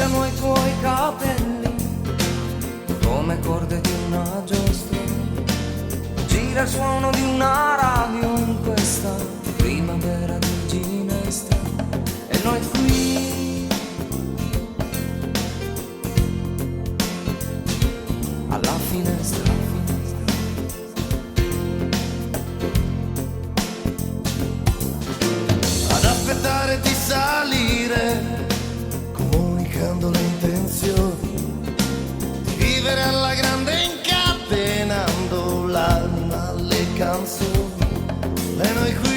girano i tuoi capelli come corde di una giostra, gira il suono di una radio in questa primavera di ginestra, e noi qui alla finestra. Ad aspettare di salire, comunicando le intenzioni di vivere alla grande, incatenando l'anima alle canzoni, e noi qui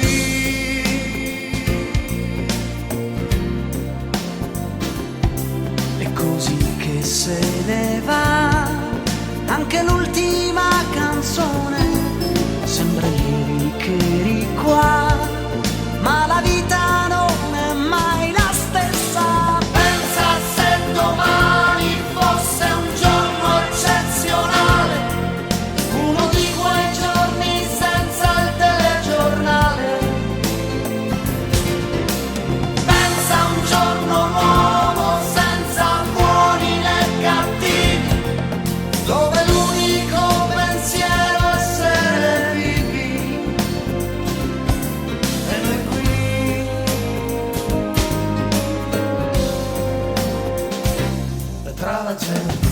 è così che se ne va anche l'ultima canzone, sembra ieri che eri qua, ma la vita non è mai la stessa. pensa se domani fosse un giorno eccezionale, Uno di quei giorni senza il telegiornale. pensa a un giorno nuovo senza buoni né cattivi, Dove l'unico pensiero è essere vivi. e noi qui tra la gente.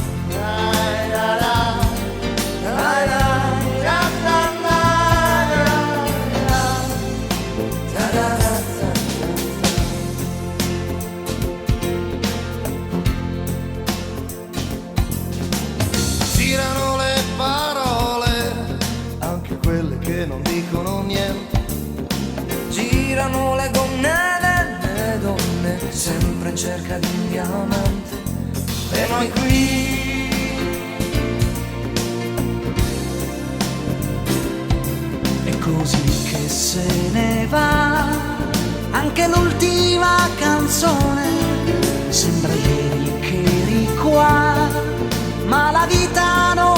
Girano le parole, anche quelle che non dicono niente. Girano le gonne delle donne, sempre in cerca di un diamante, e noi qui È così che se ne va anche l'ultima canzone, sembra ieri che eri qua, ma la vita non